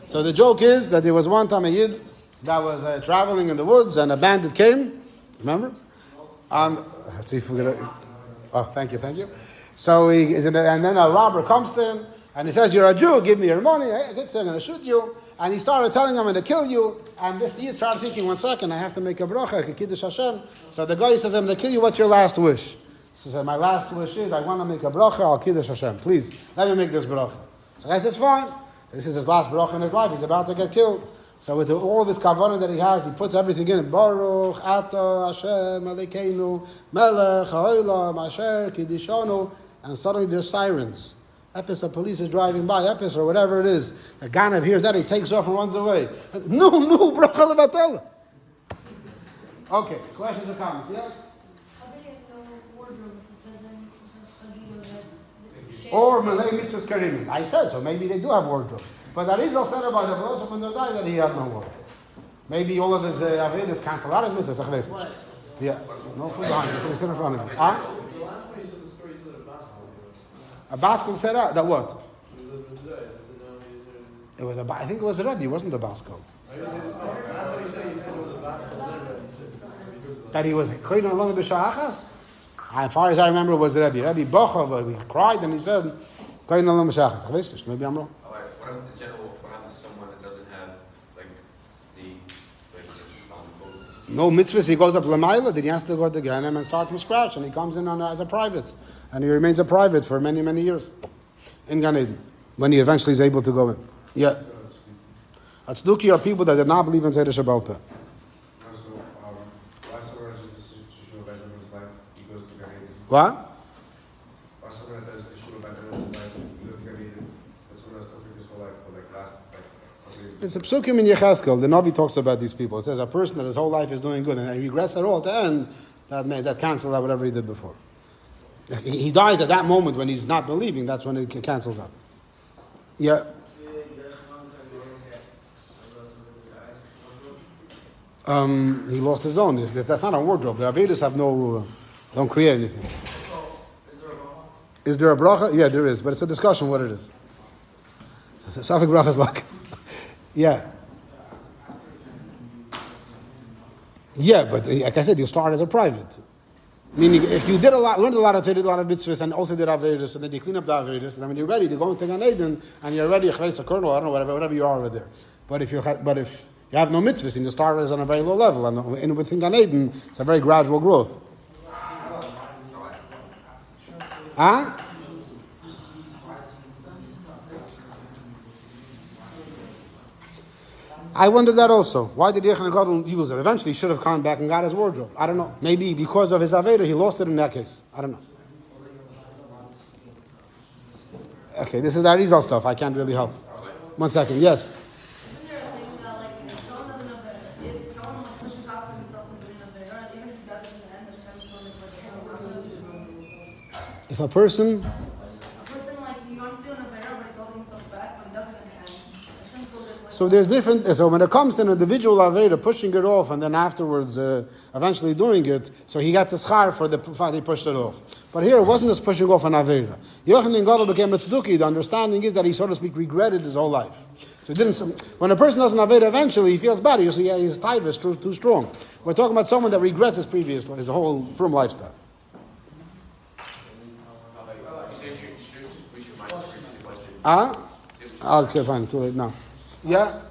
So the joke is that there was one time a Yid that was traveling in the woods and a bandit came, remember? Let's see if we're going to... thank you. So and then a robber comes to him, and he says, you're a Jew, give me your money, I'm going to shoot you. And he started telling him, I'm going to kill you. And this Yid started thinking, 1 second, I have to make a bracha, Kiddush Hashem. So the guy says, I'm going to kill you, what's your last wish? He says, my last wish is, I want to make a bracha, al Kiddush Hashem. Please, let me make this bracha. So the guy says, fine. This is his last bracha in his life, he's about to get killed. So with all this kavanah that he has, he puts everything in. Baruch, Ata, Hashem, Alekeinu, Melech, Ha'olam, Asher, Kiddishanu. And suddenly there's sirens. Epis, the police is driving by, Epis, or whatever it is. The Ganav hears that, he takes off and runs away. No, bracha levatala. Okay, questions or comments? Yes? Or Malay Mitzvahs Karim. I said so, maybe they do have wardrobe. But that is also said about the Elazar ben Durdaya that he had no wardrobe. Maybe all of his Avedis cancel out his mitzvahs. What? Yeah, no food behind him, it's in front of him. A baskel said that what? It was I think it was a Rebbe, it wasn't a baskel. That he was koyin along the b'sha'achas? As far as I remember, it was the Rebbe. Rebbe Bocha, he cried and he said, koyin along the b'sha'achas. Maybe I'm wrong. What happens to someone that doesn't have no mitzvahs, he goes up Lamaila, then he has to go to Gehenim and start from scratch, and he comes in as a private. And he remains a private for many, many years in Gan Eden, when he eventually is able to go in. Yeah. Atzduki are people that did not believe in Zera Shabbat Peh. What? It's a psukim in Yechezkel. The Navi talks about these people. It says a person that his whole life is doing good and he regrets at all at the end, that cancels out whatever he did before. He dies at that moment when he's not believing. That's when it cancels out. Yeah. He lost his own. That's not a wardrobe. The Avedis have don't create anything. Is there a bracha? Yeah, there is, but it's a discussion what it is. Safek bracha is like, yeah. Yeah, but like I said, you start as a private. Meaning, if you learned a lot of mitzvahs, and also did Avedis, and then you clean up the Avedis, and then when you're ready to go into Gan Eden, and you're ready, a colonel, I don't know, whatever you are over there. But if you have no mitzvahs, and you start as on a very low level, and within Gan Eden, it's a very gradual growth. Huh? I wondered that also. Why did Yechon Gadol use it? Eventually, he should have come back and got his wardrobe. I don't know. Maybe because of his Aveda, he lost it in that case. I don't know. Okay, this is Arizal stuff. I can't really help. 1 second. Yes? Isn't there a thing that, like, if someone doesn't know better, if someone like pushes out for himself and doing a better, even if he doesn't in the end, Hashem's going to put If a person... like, he wants to do a better, but he's holding himself back, but he doesn't in the end. Hashem's going to So there's different... So when it comes to an individual Aveda, pushing it off, and then afterwards eventually doing it, so he got the schar for the fact he pushed it off. But here, it wasn't just pushing off an Aveda. Yochanan Gadol became a tzduki. The understanding is that he, so to speak, regretted his whole life. So he didn't... When a person does an Aveda, eventually he feels bad. You see, his taiva is too strong. We're talking about someone that regrets his previous, his whole frum lifestyle. I'll say fine, too late now. Yeah?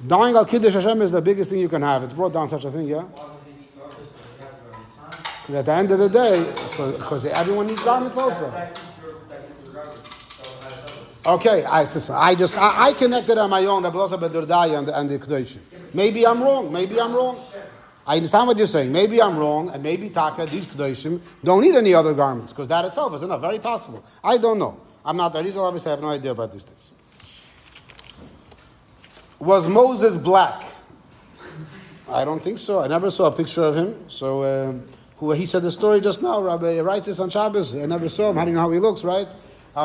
Dying al Kiddush Hashem is the biggest thing you can have. It's brought down such a thing, yeah? At the end of the day, because everyone needs garments also. Okay, I connected on my own, and the Kedoshim. Maybe I'm wrong. I understand what you're saying. Maybe I'm wrong, and maybe Taka, these Kedoshim, don't need any other garments, because that itself is enough. Very possible. I don't know. I'm not there. These obviously I have no idea about these things. Was Moses black? I don't think so. I never saw a picture of him. So, he said the story just now. Rabbi writes this on Shabbos. I never saw him. How do you know how he looks, right?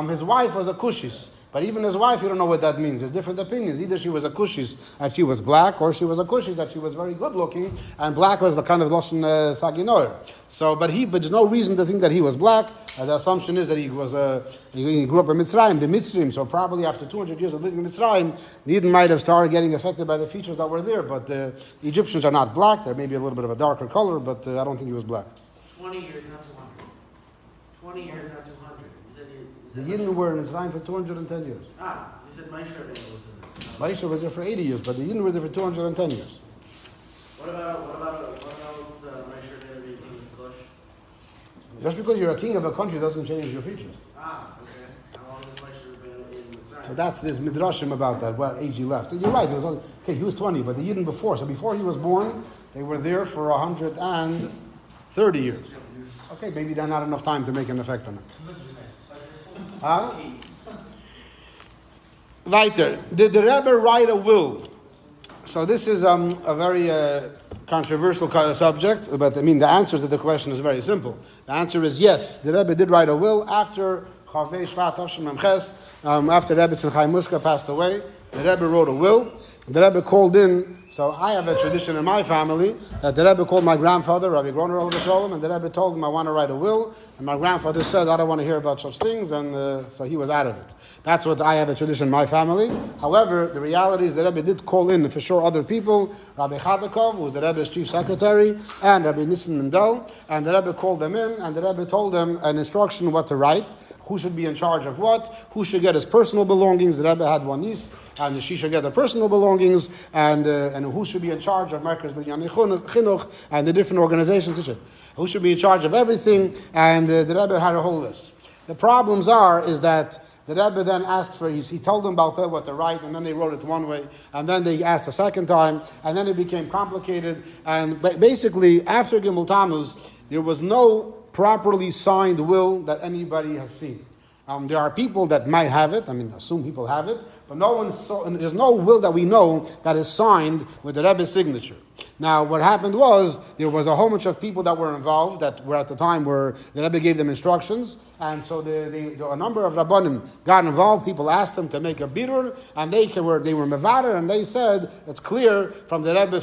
His wife was a Kushis. But even his wife, you don't know what that means. There's different opinions. Either she was a Kushis and she was black, or she was a Kushis that she was very good looking, and black was the kind of Lashon Saginoir. So, but there's no reason to think that he was black. The assumption is that he grew up in Mitzrayim, the Mitzrayim. So probably after 200 years of living in Mitzrayim, the Eden might have started getting affected by the features that were there. But the Egyptians are not black. They're maybe a little bit of a darker color, but I don't think he was black. 20 years, not 200. 20 years, not 200. The Yidden were in Mitzrayim for 210 years. You said Moshe was in it. Moshe was there for 80 years, but the Yidden were there for 210 years. What about Moshe being in Kush? Just because you're a king of a country doesn't change your features. Okay. How long has Moshe been in Mitzrayim? So there's midrashim about that, what age he left. You're right, he was 20, but the Yidden before, so before he was born, they were there for 130 years. Okay, maybe that's not enough time to make an effect on it. Weiter. Did the Rebbe write a will? So this is a very controversial subject, but the answer to the question is very simple. The answer is yes. The Rebbe did write a will after Chavei Shvat Tavshin Mem Ches, after Rebbe Tzimchai Mushka passed away. The Rebbe wrote a will. The Rebbe called in. So I have a tradition in my family that the Rebbe called my grandfather, Rabbi Groner, and the Rebbe told him, I want to write a will. And my grandfather said, I don't want to hear about such things, and so he was out of it. That's what I have a tradition in my family. However, the reality is the Rebbe did call in for sure other people. Rabbi Chadakov, who was the Rebbe's chief secretary, and Rabbi Nissen Mendel, and the Rebbe called them in, and the Rebbe told them an instruction what to write, who should be in charge of what, who should get his personal belongings. The Rebbe had one niece, and she should get the personal belongings, and who should be in charge of Merkez L'Inyanei Chinuch and the different organizations, who should be in charge of everything, and the Rebbe had a whole list. The problems is that the Rebbe then asked he told them about what to write, and then they wrote it one way, and then they asked a second time, and then it became complicated, and basically, after Gimel Tammuz, there was no properly signed will that anybody has seen. There are people that might have it, assume people have it, but there's no will that we know that is signed with the Rebbe's signature. Now, what happened was, there was a whole bunch of people that were involved, that were at the time where the Rebbe gave them instructions, and so a number of Rabbanim got involved. People asked them to make a birur, and they were mevader, and they said, it's clear from the Rebbe,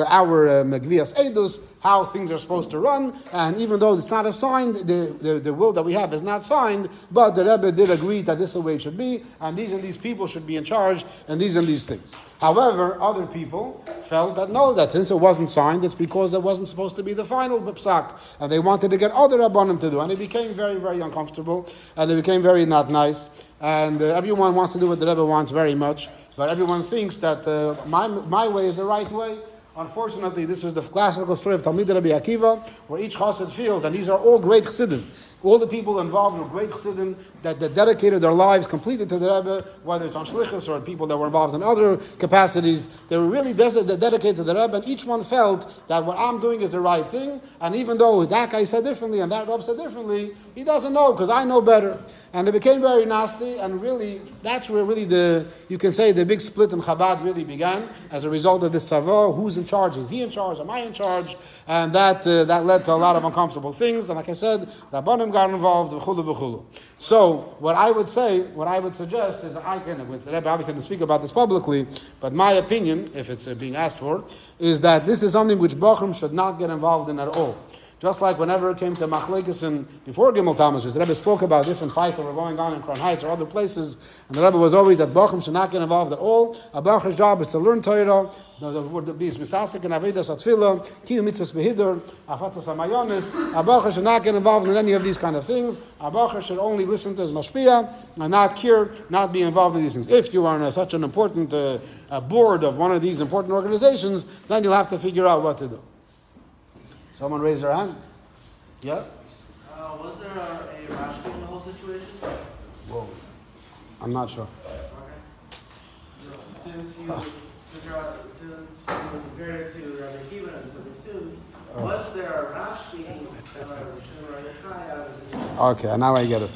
our Megvias Edus, how things are supposed to run, and even though it's not assigned, the will that we have is not signed, but the Rebbe did agree that this is the way it should be, and these people should be in charge, and these things. However, other people felt that since it wasn't signed, it's because it wasn't supposed to be the final psak, and they wanted to get other Rabbanim to do, and it became very, very uncomfortable, and it became very not nice, and everyone wants to do what the Rebbe wants very much, but everyone thinks that my way is the right way. Unfortunately, this is the classical story of Talmidei Rabbi Akiva, where each chassid feels, and these are all great chassidim. All the people involved were great chassidim that dedicated their lives completely to the Rebbe, whether it's on shlichus or people that were involved in other capacities. They were really dedicated to the Rebbe, and each one felt that what I'm doing is the right thing, and even though that guy said differently and that Rebbe said differently, he doesn't know, because I know better. And it became very nasty, and really, that's where really you can say the big split in Chabad really began, as a result of this tzavah. Who's in charge? Is he in charge? Am I in charge? And that led to a lot of uncomfortable things, and like I said, Rabbanim got involved, v'chulu v'chulu. So, what I would suggest is that the Rebbe obviously didn't speak about this publicly, but my opinion, if it's being asked for, is that this is something which Bochum should not get involved in at all. Just like whenever it came to Machlekes before Gimel Tammuz, the Rebbe spoke about different fights that were going on in Crown Heights or other places, and the Rebbe was always that Bochum should not get involved at all. A Bacher's job is to learn Torah, to be misasik and avedas atfila, kiyu mitzvahs behidur, afatas hamayonis. A Bacher should not get involved in any of these kind of things. A Bacher should only listen to his mashpia and not be involved in these things. If you are in such an important board of one of these important organizations, then you'll have to figure out what to do. Someone raised their hand. Yeah? Was there a Rashki in the whole situation? Whoa. I'm not sure. Okay. Since you compared it to Rabbi Akiva and some of the students, was there a Rashki Okay, now I get it.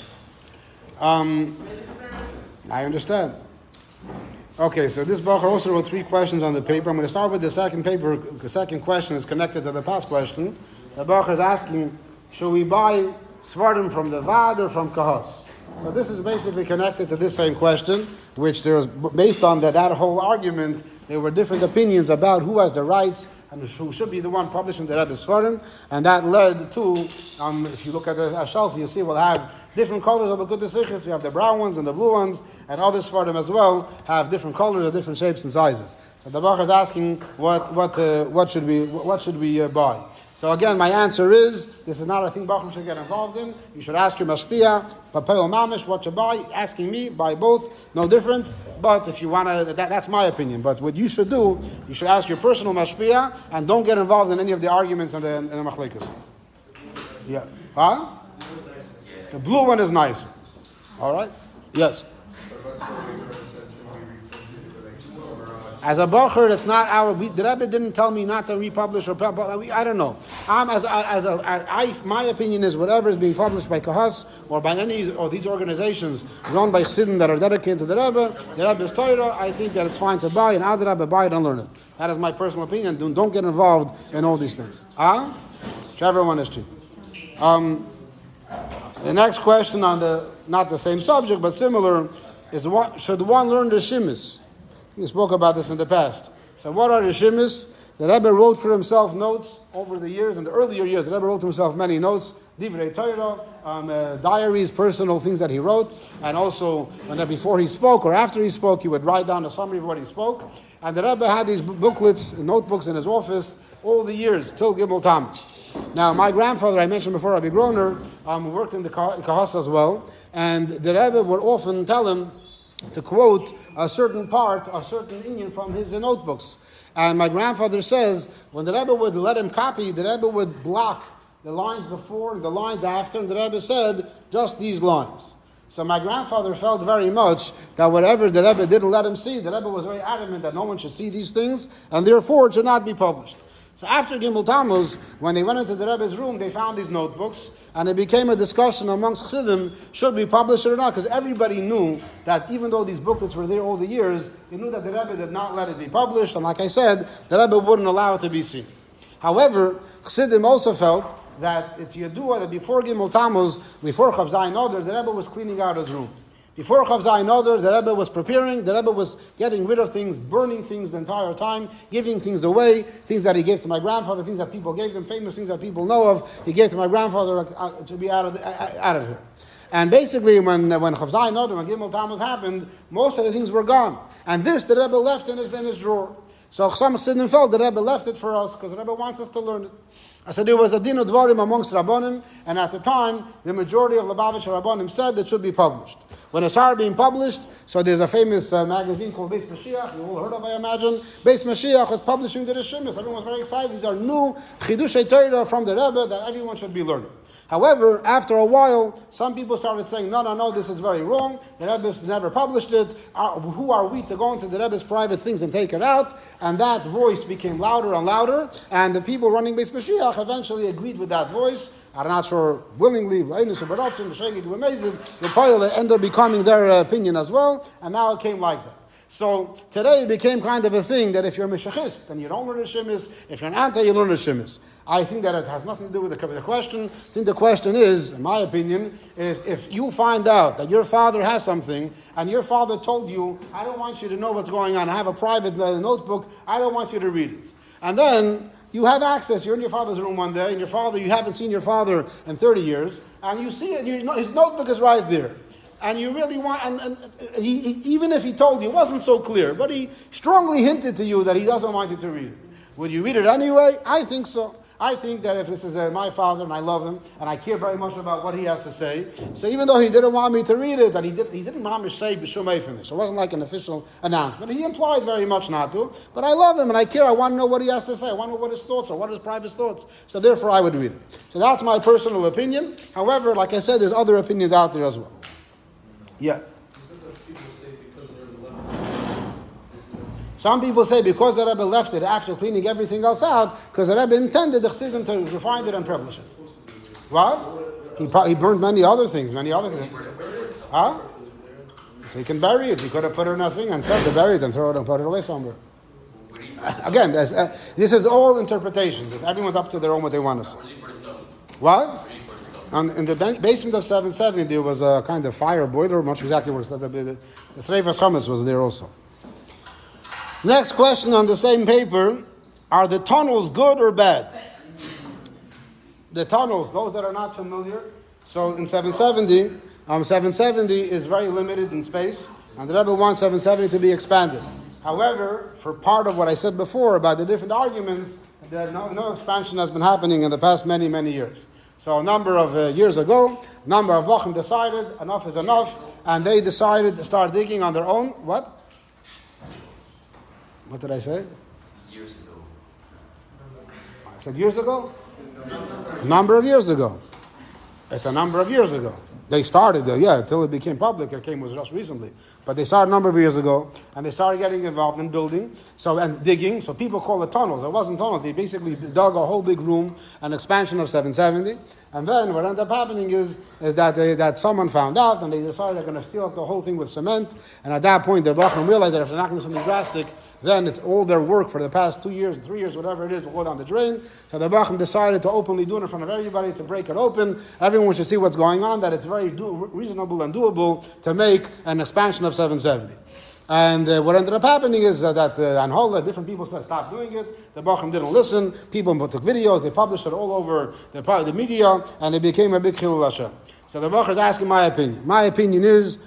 I understand. Okay, so this Bacher also wrote 3 questions on the paper. I'm going to start with the second paper. The second question is connected to the past question. The Bacher is asking, should we buy Svardim from the Vad or from Kahas? So this is basically connected to this same question, which there was, based on that whole argument, there were different opinions about who has the rights and who should be the one publishing the Rebbe's Svardim, and that led to, if you look at the shelf, you see we'll have different colors of the Good Sichos. We have the brown ones and the blue ones, and other Svardim as well have different colors, of different shapes and sizes. So the Bacher is asking, what should we buy? So again, my answer is, this is not a thing Bacher should get involved in. You should ask your mashpia, papel mamish, what to buy. Asking me, buy both, no difference. But if you want to, that's my opinion. But what you should do, you should ask your personal mashpia, and don't get involved in any of the arguments in the machlekes. Yeah. Huh? The blue one is nicer. All right? Yes. As a Bacher, it's not the Rebbe didn't tell me not to republish or I don't know. My opinion is whatever is being published by Kahas or by any of these organizations run by Chassidim that are dedicated to the Rebbe's Torah, I think that it's fine to buy, and other Rebbe buy it and learn it. That is my personal opinion. Don't get involved in all these things. Whichever one is cheap. The next question on not the same subject but similar is should one learn the Shimis? We spoke about this in the past. So what are the Shimis? The Rebbe wrote for himself notes over the years. In the earlier years, the Rebbe wrote for himself many notes. Divrei Torah, diaries, personal things that he wrote, and also before he spoke or after he spoke, he would write down a summary of what he spoke. And the Rebbe had these booklets, notebooks in his office all the years till Gimel Tammuz. Now, my grandfather, I mentioned before, Rabbi Groner, worked in the Kahas as well, and the Rebbe would often tell him to quote a certain part, a certain inyan from his notebooks. And my grandfather says, when the Rebbe would let him copy, the Rebbe would block the lines before and the lines after, and the Rebbe said, just these lines. So my grandfather felt very much that whatever the Rebbe didn't let him see, the Rebbe was very adamant that no one should see these things, and therefore it should not be published. So after Gimel Tammuz, when they went into the Rebbe's room, they found these notebooks, and it became a discussion amongst Chassidim, should we publish it or not? Because everybody knew that even though these booklets were there all the years, they knew that the Rebbe did not let it be published, and like I said, the Rebbe wouldn't allow it to be seen. However, Chassidim also felt that it's Yadua that before Gimel Tammuz, before Chav Zayin Oder, the Rebbe was cleaning out his room. Before Chav Zayin Oder, the Rebbe was preparing, the Rebbe was getting rid of things, burning things the entire time, giving things away, things that he gave to my grandfather, things that people gave him, famous things that people know of, he gave to my grandfather to be out of here. And basically, when Chav Zayin Oder, when Gimel Tammuz happened, most of the things were gone. And this the Rebbe left in his drawer. So some Chassidim felt the Rebbe left it for us, because the Rebbe wants us to learn it. So there was a din of dvarim amongst Rabbanim, and at the time, the majority of Lubavitcher Rabbanim said it should be published. When it started being published, so there's a famous magazine called Beis Mashiach, you all heard of, I imagine. Beis Mashiach was publishing the Rishimis. Everyone was very excited. These are new Chidushei Torah from the Rebbe that everyone should be learning. However, after a while, some people started saying, no, this is very wrong. The Rebbe never published it. Who are we to go into the Rebbe's private things and take it out? And that voice became louder and louder, and the people running Beis Mashiach eventually agreed with that voice. I'm not sure willingly, the Poyel ended up becoming their opinion as well, and now it came like that. So today it became kind of a thing that if you're a Meshachist, then you don't learn the Shemis. If you're an anti, you learn the Shemis. I think that it has nothing to do with the question. I think the question is, in my opinion, is if you find out that your father has something, and your father told you, I don't want you to know what's going on, I have a private notebook, I don't want you to read it. And then you have access, you're in your father's room one day, and you haven't seen your father in 30 years, and you see it, his notebook is right there. And you really want, and he, even if he told you, it wasn't so clear, but he strongly hinted to you that he doesn't want you to read it. Would you read it anyway? I think so. I think that if this is my father and I love him and I care very much about what he has to say, so even though he didn't want me to read it, that he didn't want me to say b'shumay for me. So it wasn't like an official announcement. He implied very much not to, but I love him and I care. I want to know what he has to say. I want to know what his thoughts are, what his private thoughts. So therefore I would read it. So that's my personal opinion. However, like I said, there's other opinions out there as well. Yeah. Some people say because the Rebbe left it after cleaning everything else out, because the Rebbe intended the Chassidim to refine it and publish it. What? He burned many other things. Huh? So he can bury it. He could have put it in a thing and said to bury it and throw it and put it away somewhere. Again, this is all interpretation. Everyone's up to their own what they want to say. What? In the basement of 770, there was a kind of fire boiler, much exactly where the Sreifas Chametz was there also. Next question on the same paper, are the tunnels good or bad? The tunnels, those that are not familiar, so in 770, 770 is very limited in space, and the Rebbe wants 770 to be expanded. However, for part of what I said before about the different arguments, no expansion has been happening in the past many, many years. So a number of years ago, a number of Bochum decided enough is enough, and they decided to start digging on their own. What? What did I say? Years ago. I said years ago? A number of years ago. It's a number of years ago. They started, until it became public. It was just recently. But they started a number of years ago, and they started getting involved in building, and digging. So people call it tunnels. It wasn't tunnels. They basically dug a whole big room, an expansion of 770. And then what ended up happening is that someone found out, and they decided they're going to seal up the whole thing with cement. And at that point, the Bachram realized that if they're not going to do something drastic, then it's all their work for the past 2 years, 3 years, whatever it is, will go down the drain. So the Bachram decided to openly do it in front of everybody, to break it open. Everyone should see what's going on, that it's very reasonable and doable to make an expansion of 770. And what ended up happening is that on Hola, different people said stop doing it. The Bachram didn't listen. People took videos, they published it all over the media, and it became a big Chilul Hashem. So the Bachar is asking my opinion. My opinion is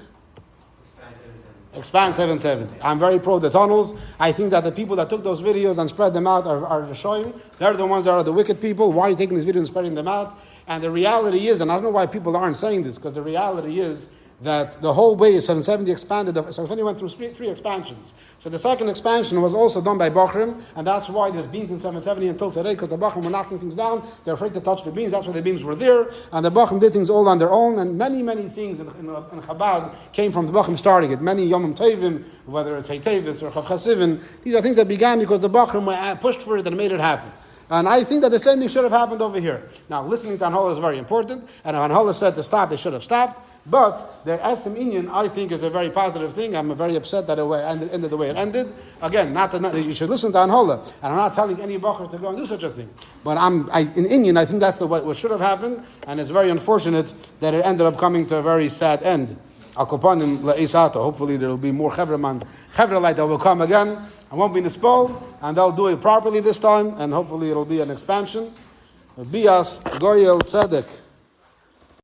expand 770. I'm very pro the tunnels. I think that the people that took those videos and spread them out are showing. They're the ones that are the wicked people. Why are you taking these videos and spreading them out? And the reality is, and I don't know why people aren't saying this, because the reality is that the whole way 770 expanded. 770 went through three expansions. So the second expansion was also done by Bachrim, and that's why there's beams in 770 until today, because the Bachrim were knocking things down. They're afraid to touch the beams. That's why the beams were there. And the Bachrim did things all on their own, and many things in Chabad came from the Bachrim starting it. Many Yomim Tevim, whether it's Heitevis or Chav Chasivin, these are things that began because the Bachrim pushed for it and made it happen. And I think that the same thing should have happened over here. Now, listening to Anhola is very important, and if Anhola said to stop, they should have stopped. But the Esem Inyan, I think, is a very positive thing. I'm very upset that it ended the way it ended. Again, you should listen to Anhola, and I'm not telling any Bachar to go and do such a thing. But in Inyan, I think that's what should have happened, and it's very unfortunate that it ended up coming to a very sad end. Hopefully there will be more Chevrelite that will come again, and won't be Nispol, and they'll do it properly this time, and hopefully it'll be an expansion. Bias Goyel Tzedek.